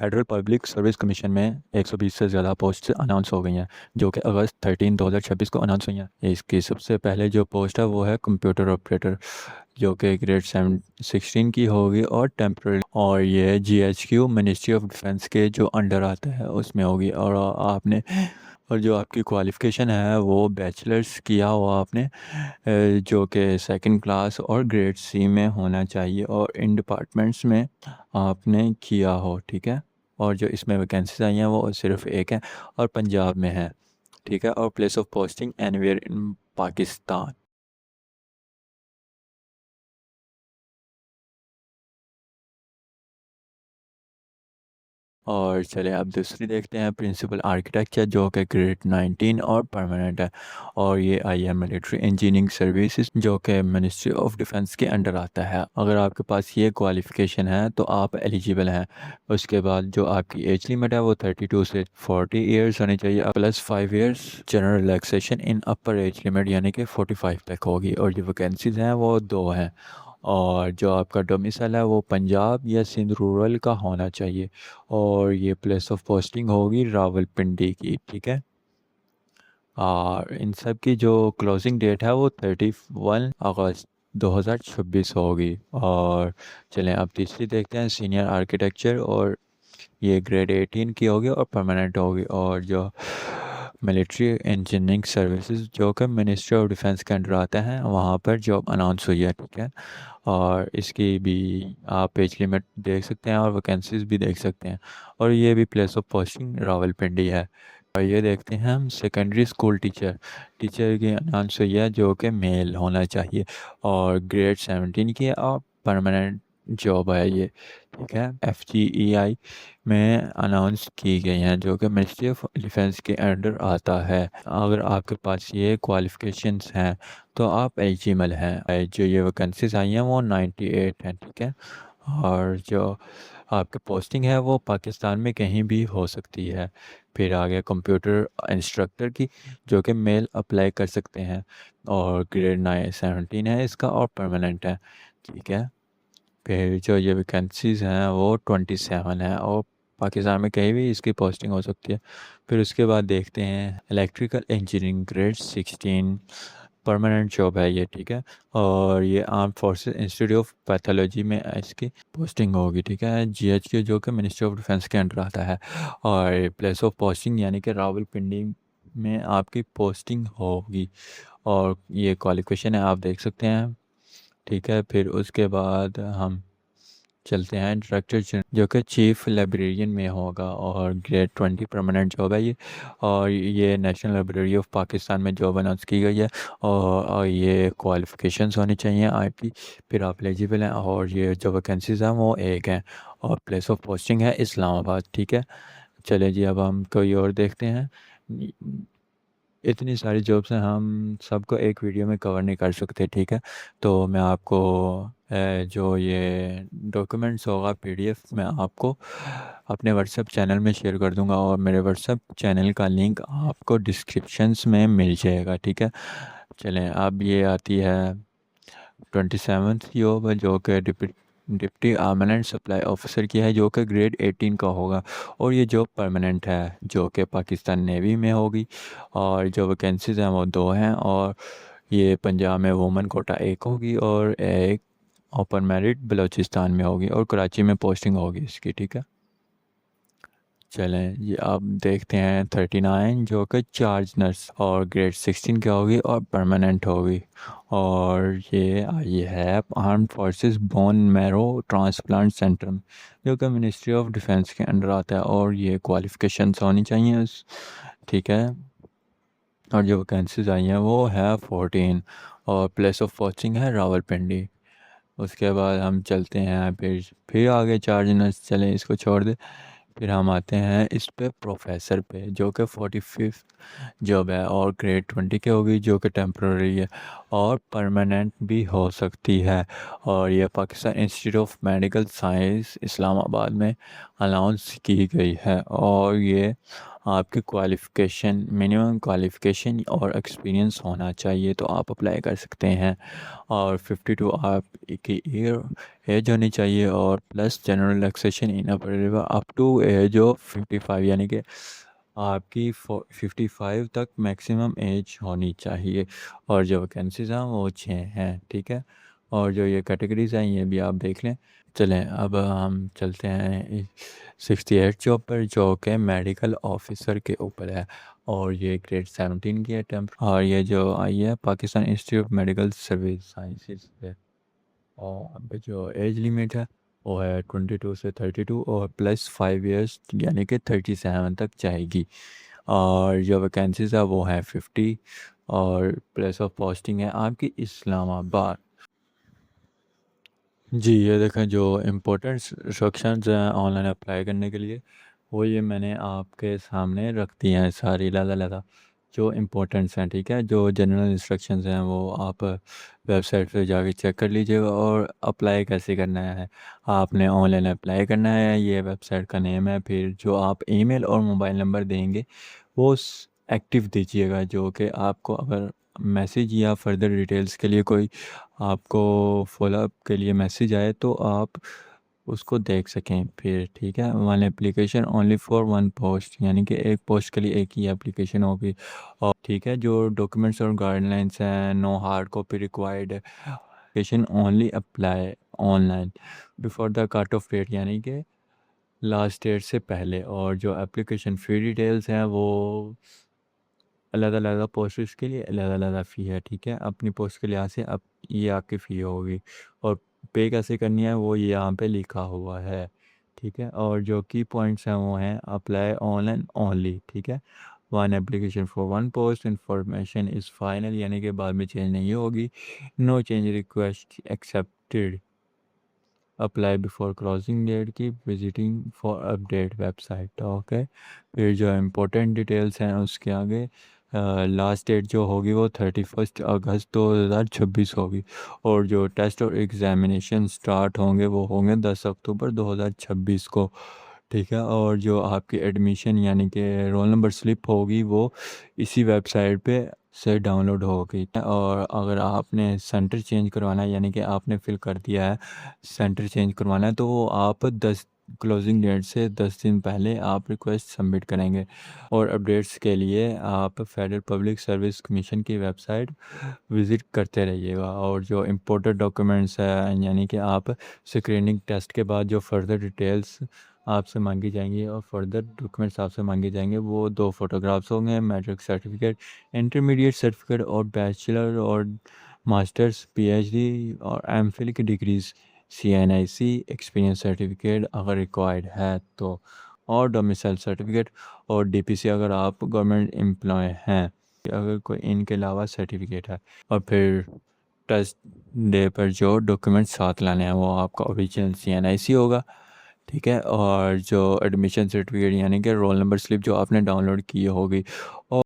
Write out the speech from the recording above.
Federal public service commission में 120 से ज़्यादा पोस्ट अनाउंस हो गई हैं, जो कि अगस्त 13 2026 को अनाउंस हुई हैं। इसकी सबसे पहले जो पोस्ट है वो है कंप्यूटर ऑपरेटर, जो कि ग्रेड 16 की होगी और टेम्प्रेरी, और ये GHQ मिनिस्ट्री ऑफ डिफेंस के जो अंडर आता है उसमें होगी। और आपने और जो आपकी क्वालिफ़िकेशन है वो बैचलर्स किया हुआ आपने, जो कि सेकंड क्लास और ग्रेड C में होना चाहिए, और इन डिपार्टमेंट्स में आपने किया हो, ठीक है। और जो इसमें वैकेंसीज आई हैं वो सिर्फ एक है और पंजाब में है, ठीक है। और place of posting anywhere in Pakistan. और चले अब दूसरी देखते हैं, प्रिंसिपल आर्किटेक्चर, जो कि ग्रेड 19 और परमानेंट है। और ये आई है मिलिट्री इंजीनियरिंग सर्विसेज, जो कि मिनिस्ट्री ऑफ डिफेंस के अंडर आता है। अगर आपके पास ये क्वालिफिकेशन है तो आप एलिजिबल हैं। उसके बाद जो आपकी एज लिमिट है वो 32 से 40 ईयर्स होनी चाहिए, प्लस 5 ईयर्स जनरल रिलैक्सेशन इन अपर एज लिमिट, यानी कि 45 तक होगी। और जो वैकेंसीज हैं वो 2 हैं। और जो आपका डोमिसाइल है वो पंजाब या सिंध रूरल का होना चाहिए। और ये प्लेस ऑफ पोस्टिंग होगी रावलपिंडी की, ठीक है। और इन सब की जो क्लोजिंग डेट है वो 31 अगस्त 2026 होगी। और चलें अब तीसरी देखते हैं, सीनियर आर्किटेक्चर, और ये ग्रेड 18 की होगी और परमानेंट होगी। और जो मिलिट्री इंजीनियरिंग सर्विसेज, जो कि मिनिस्ट्री ऑफ डिफेंस के अंडर आते हैं, वहाँ पर जॉब अनाउंस हुई है, ठीक है। और इसकी भी आप एज लिमिट देख सकते हैं और वैकेंसीज भी देख सकते हैं। और ये भी प्लेस ऑफ पोस्टिंग रावलपिंडी है। और ये देखते हैं हम सेकेंडरी स्कूल टीचर, टीचर की अनाउंस हुई है, जो कि मेल होना चाहिए, और ग्रेड 17 की है और परमानेंट जॉब है ये, ठीक है। FGEI में अनाउंस की गई हैं, जो कि मिनिस्ट्री ऑफ डिफेंस के अंडर आता है। अगर आपके पास ये क्वालिफिकेशंस हैं तो आप एलिजिबल हैं। जो ये वैकेंसीज आई हैं वो 98 हैं, ठीक है। और जो आपकी पोस्टिंग है वो पाकिस्तान में कहीं भी हो सकती है। फिर आ गया कंप्यूटर इंस्ट्रक्टर की, जो कि मेल अप्लाई कर सकते हैं, और ग्रेड 17 है इसका और परमानेंट है, ठीक है। फिर जो ये वैकेंसीज़ हैं वो 27 है, और पाकिस्तान में कहीं भी इसकी पोस्टिंग हो सकती है। फिर उसके बाद देखते हैं electrical engineering grade 16, permanent job है ये, ठीक है। और ये arm forces institute of pathology में इसकी पोस्टिंग होगी, ठीक है। GHQ, जो कि मिनिस्ट्री ऑफ डिफेंस के अंडर आता है। और प्लेस ऑफ पोस्टिंग यानी कि रावलपिंडी में आपकी पोस्टिंग होगी। और ये क्वालिफिकेशन है आप देख सकते हैं, ठीक है। फिर उसके बाद हम चलते हैं डायरेक्टर जनरल, जो कि चीफ लाइब्रेरियन में होगा, और ग्रेड 20 परमानेंट जॉब है ये। और ये नेशनल लाइब्रेरी ऑफ पाकिस्तान में जॉब अनाउंस की गई है। और ये क्वालिफ़िकेशंस होनी चाहिए आपकी, फिर आप एलिजिबल हैं। और ये जो वैकेंसीज़ हैं वो एक हैं, और प्लेस ऑफ पोस्टिंग है इस्लामाबाद, ठीक है। चलिए जी, अब हम कोई और देखते हैं। इतनी सारी जॉब्स हैं, हम सबको एक वीडियो में कवर नहीं कर सकते, ठीक है। तो मैं आपको जो ये डॉक्यूमेंट्स होगा PDF में आपको अपने व्हाट्सएप चैनल में शेयर कर दूंगा, और मेरे व्हाट्सएप चैनल का लिंक आपको डिस्क्रिप्शंस में मिल जाएगा, ठीक है। चलें अब ये आती है 27th जॉब, जो कि डिप्टी आर्मामेंट सप्लाई ऑफिसर की है, जो कि ग्रेड 18 का होगा। और ये जॉब परमानेंट है, जो कि पाकिस्तान नेवी में होगी। और जो वैकेंसीज हैं वो 2 हैं, और ये पंजाब में वुमेन कोटा एक होगी, और एक ओपन मेरिट बलूचिस्तान में होगी, और कराची में पोस्टिंग होगी इसकी, ठीक है। चलें ये अब देखते हैं 39, जो कि चार्ज नर्स, और ग्रेड 16 की होगी और परमानेंट होगी। और ये आई है armed forces bone marrow transplant centre में, जो कि मिनिस्ट्री ऑफ डिफेंस के अंडर आता है। और ये क्वालिफिकेशंस होनी चाहिए, ठीक है। और जो वैकेंसीज आई हैं वो है 14, और प्लेस ऑफ पोस्टिंग है रावलपिंडी। उसके बाद हम चलते हैं फिर आगे चार्ज नर्स, चलें इसको छोड़ दे। फिर हम आते हैं इस पे प्रोफेसर पे, जो कि 45 जॉब है, और ग्रेड 20 की होगी, जो कि टेम्प्रेरी है और परमानेंट भी हो सकती है। और ये Pakistan institute of medical science Islamabad में अनाउंस की गई है। और ये आपकी क्वालिफ़िकेशन मिनिमम क्वालिफ़िकेशन और एक्सपीरियंस होना चाहिए तो आप अप्लाई कर सकते हैं। और 52 आप की एज होनी चाहिए और plus general relaxation in up to age of 55 यानी कि आपकी 55 तक मैक्सिमम एज होनी चाहिए। और जो वैकेंसीज हैं वो 6 हैं, ठीक है। और जो ये कैटेगरीज हैं ये भी आप देख लें। चलें अब हम चलते हैं 68 जॉब पर, जो कि मेडिकल ऑफिसर के ऊपर है। और ये ग्रेड 17 की अटैम्प्ट, और ये जो आई है Pakistan institute of medical service sciences पे। और अब जो एज लिमिट है वो है 22 से 32 और प्लस 5 इयर्स यानी कि 37 तक जाएगी। और जो वैकेंसीज है वो है 50 और प्लेस ऑफ पोस्टिंग है आपकी इस्लामाबाद। जी, ये देखें जो इम्पोर्टेंट इंस्ट्रक्शंस हैं ऑनलाइन अप्लाई करने के लिए, वो ये मैंने आपके सामने रख दी हैं सारी अलग-अलग जो इम्पोर्टेंट्स हैं, ठीक है। जो जनरल इंस्ट्रक्शंस हैं वो आप वेबसाइट पे जाके चेक कर लीजिएगा। और अप्लाई कैसे करना है, आपने ऑनलाइन अप्लाई करना है, ये वेबसाइट का नेम है। फिर जो आप ईमेल और मोबाइल नंबर देंगे वो एक्टिव दीजिएगा, जो कि आपको अगर मैसेज या फर्दर डिटेल्स के लिए कोई आपको फॉलोअप के लिए मैसेज आए तो आप उसको देख सकें फिर, ठीक है। One application only for one post यानी कि एक पोस्ट के लिए एक ही एप्लीकेशन होगी। और ठीक है, जो डॉक्यूमेंट्स और गाइडलाइंस हैं, no hard copy required, application only apply online before the cut off date यानी कि लास्ट डेट से पहले। और जो एप्लीकेशन फ़ी डिटेल्स हैं वो अलग अलग पोस्ट के लिए अलग अलग फ़ी है, ठीक है। अपनी पोस्ट के लिहाज से अब ये आपकी फ़ी होगी। और पे कैसे करनी है वो ये यहाँ पे लिखा हुआ है, ठीक है। और जो की पॉइंट्स हैं वो हैं अप्लाई ऑनलाइन ओनली, ठीक है। One application for one post, information is final यानी कि बाद में चेंज नहीं होगी। No change request accepted, apply before crossing date keep visiting for update website, okay. फिर जो इम्पोर्टेंट डिटेल्स हैं उसके आगे लास्ट डेट जो होगी वो 31 अगस्त 2026 होगी। और जो टेस्ट और एग्ज़ामिनेशन स्टार्ट होंगे वो होंगे 10 अक्टूबर 2026 को, ठीक है। और जो आपकी एडमिशन यानी कि रोल नंबर स्लिप होगी वो इसी वेबसाइट पे से डाउनलोड होगी। और अगर आपने सेंटर चेंज करवाना है यानी कि आपने फिल कर दिया है सेंटर चेंज करवाना है तो वो आप 10 क्लोजिंग डेट से 10 दिन पहले आप रिक्वेस्ट सबमिट करेंगे। और अपडेट्स के लिए आप फेडरल पब्लिक सर्विस कमीशन की वेबसाइट विज़िट करते रहिएगा। और जो इम्पोर्टेंट डॉक्यूमेंट्स है यानी कि आप स्क्रीनिंग टेस्ट के बाद जो फर्दर डिटेल्स आपसे मांगी जाएंगी और फर्दर डॉक्यूमेंट्स आपसे मांगे जाएंगे वो 2 फोटोग्राफ्स होंगे, मैट्रिक सर्टिफिकेट, इंटरमीडिएट सर्टिफिकेट और बैचलर और मास्टर्स, पीएचडी और एमफिल की डिग्रीज, सीएनआईसी एक्सपीरियंस सर्टिफिकेट अगर रिक्वायर्ड है तो, और डोमिसाइल सर्टिफिकेट और डीपीसी अगर आप गवर्नमेंट एम्प्लॉय हैं, अगर कोई इनके अलावा सर्टिफिकेट है। और फिर टेस्ट डे पर जो डॉक्यूमेंट साथ लाने हैं वो आपका ओरिजिनल सीएनआईसी होगा, ठीक है। और जो एडमिशन सर्टिफिकेट यानी कि रोल नंबर स्लिप जो आपने डाउनलोड की होगी। और